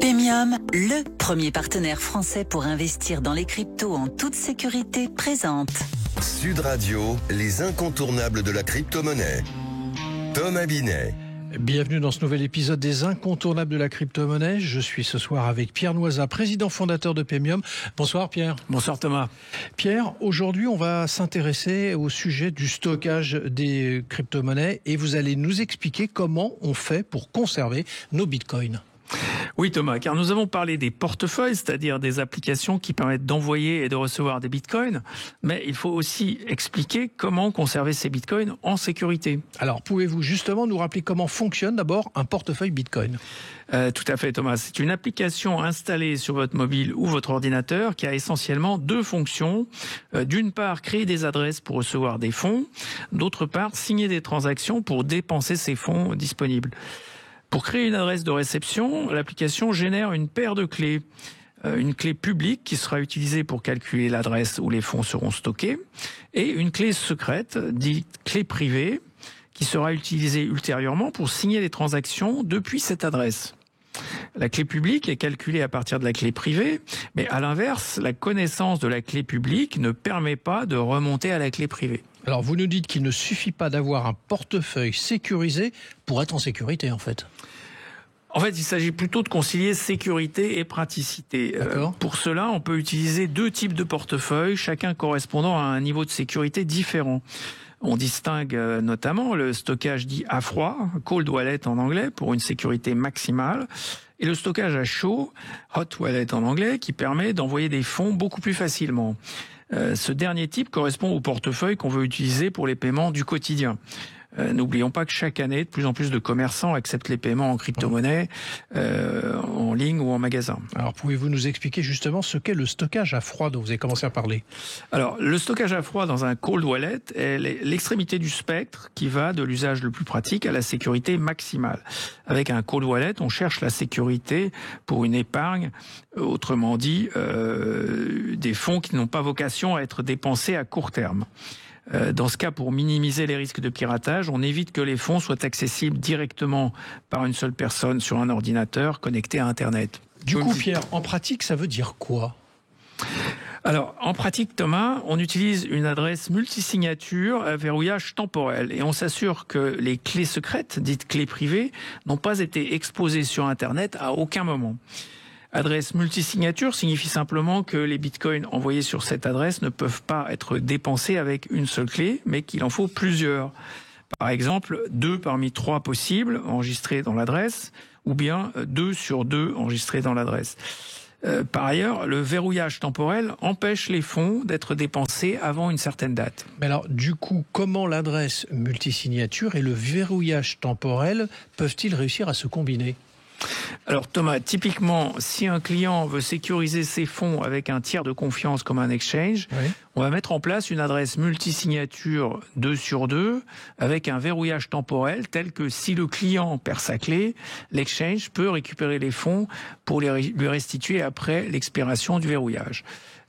Paymium, le premier partenaire français pour investir dans les cryptos en toute sécurité, présente Sud Radio, les incontournables de la crypto-monnaie. Thomas Binet. Bienvenue dans ce nouvel épisode des incontournables de la crypto-monnaie. Je suis ce soir avec Pierre Noisa, président fondateur de Paymium. Bonsoir Pierre. Bonsoir Thomas. Pierre, aujourd'hui on va s'intéresser au sujet du stockage des crypto-monnaies et vous allez nous expliquer comment on fait pour conserver nos bitcoins. Oui Thomas, car nous avons parlé des portefeuilles, c'est-à-dire des applications qui permettent d'envoyer et de recevoir des bitcoins, mais il faut aussi expliquer comment conserver ces bitcoins en sécurité. Alors pouvez-vous justement nous rappeler comment fonctionne d'abord un portefeuille bitcoin ? Tout à fait Thomas, c'est une application installée sur votre mobile ou votre ordinateur qui a essentiellement deux fonctions. D'une part, créer des adresses pour recevoir des fonds, d'autre part, signer des transactions pour dépenser ces fonds disponibles. Pour créer une adresse de réception, l'application génère une paire de clés. Une clé publique qui sera utilisée pour calculer l'adresse où les fonds seront stockés et une clé secrète, dite clé privée, qui sera utilisée ultérieurement pour signer les transactions depuis cette adresse. La clé publique est calculée à partir de la clé privée, mais à l'inverse, la connaissance de la clé publique ne permet pas de remonter à la clé privée. Alors vous nous dites qu'il ne suffit pas d'avoir un portefeuille sécurisé pour être en sécurité en fait. En fait, il s'agit plutôt de concilier sécurité et praticité. Pour cela, on peut utiliser deux types de portefeuilles, chacun correspondant à un niveau de sécurité différent. On distingue notamment le stockage dit à froid, cold wallet en anglais, pour une sécurité maximale, et le stockage à chaud, hot wallet en anglais, qui permet d'envoyer des fonds beaucoup plus facilement. Ce dernier type correspond au portefeuille qu'on veut utiliser pour les paiements du quotidien. N'oublions pas que chaque année, de plus en plus de commerçants acceptent les paiements en crypto-monnaie, en ligne ou en magasin. Alors, pouvez-vous nous expliquer justement ce qu'est le stockage à froid dont vous avez commencé à parler ? Alors, le stockage à froid dans un cold wallet est l'extrémité du spectre qui va de l'usage le plus pratique à la sécurité maximale. Avec un cold wallet, on cherche la sécurité pour une épargne, autrement dit, des fonds qui n'ont pas vocation à être dépensés à court terme. Dans ce cas, pour minimiser les risques de piratage, on évite que les fonds soient accessibles directement par une seule personne sur un ordinateur connecté à Internet. Du coup, Pierre, en pratique, ça veut dire quoi ? Alors, en pratique, Thomas, on utilise une adresse multisignature à verrouillage temporel et on s'assure que les clés secrètes, dites clés privées, n'ont pas été exposées sur Internet à aucun moment. Adresse multisignature signifie simplement que les bitcoins envoyés sur cette adresse ne peuvent pas être dépensés avec une seule clé, mais qu'il en faut plusieurs. Par exemple, 2 parmi 3 possibles enregistrés dans l'adresse, ou bien 2 sur 2 enregistrés dans l'adresse. Par ailleurs, le verrouillage temporel empêche les fonds d'être dépensés avant une certaine date. Mais alors, du coup, comment l'adresse multisignature et le verrouillage temporel peuvent-ils réussir à se combiner ? Alors Thomas, typiquement, si un client veut sécuriser ses fonds avec un tiers de confiance comme un exchange, oui, on va mettre en place une adresse multisignature 2 sur 2 avec un verrouillage temporel tel que si le client perd sa clé, l'exchange peut récupérer les fonds pour lui restituer après l'expiration du verrouillage.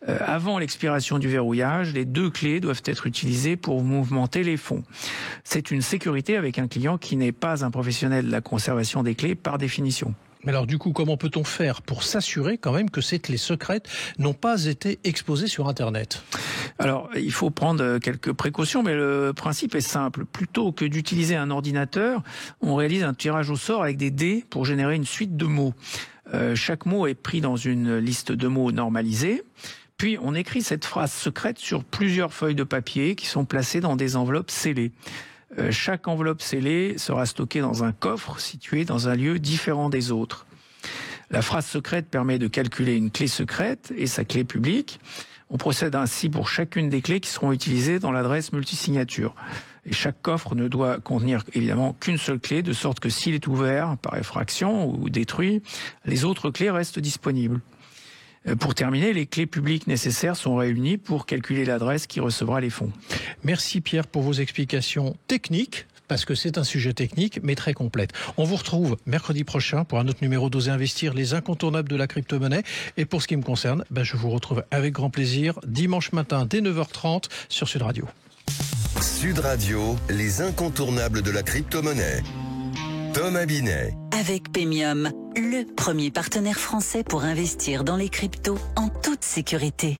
Avant l'expiration du verrouillage, les 2 clés doivent être utilisées pour mouvementer les fonds. C'est une sécurité avec un client qui n'est pas un professionnel de la conservation des clés par définition. Mais alors du coup, comment peut-on faire pour s'assurer quand même que ces clés secrètes n'ont pas été exposées sur Internet ? Alors, il faut prendre quelques précautions, mais le principe est simple. Plutôt que d'utiliser un ordinateur, on réalise un tirage au sort avec des dés pour générer une suite de mots. Chaque mot est pris dans une liste de mots normalisée. Puis, on écrit cette phrase secrète sur plusieurs feuilles de papier qui sont placées dans des enveloppes scellées. Chaque enveloppe scellée sera stockée dans un coffre situé dans un lieu différent des autres. La phrase secrète permet de calculer une clé secrète et sa clé publique. On procède ainsi pour chacune des clés qui seront utilisées dans l'adresse multisignature. Et chaque coffre ne doit contenir évidemment qu'une seule clé, de sorte que s'il est ouvert par effraction ou détruit, les autres clés restent disponibles. Pour terminer, les clés publiques nécessaires sont réunies pour calculer l'adresse qui recevra les fonds. Merci Pierre pour vos explications techniques, parce que c'est un sujet technique, mais très complète. On vous retrouve mercredi prochain pour un autre numéro d'Oser Investir, les incontournables de la crypto-monnaie. Et pour ce qui me concerne, je vous retrouve avec grand plaisir dimanche matin dès 9h30 sur Sud Radio. Sud Radio, les incontournables de la crypto-monnaie. Thomas Binet. Avec Pemium, le premier partenaire français pour investir dans les cryptos en toute sécurité.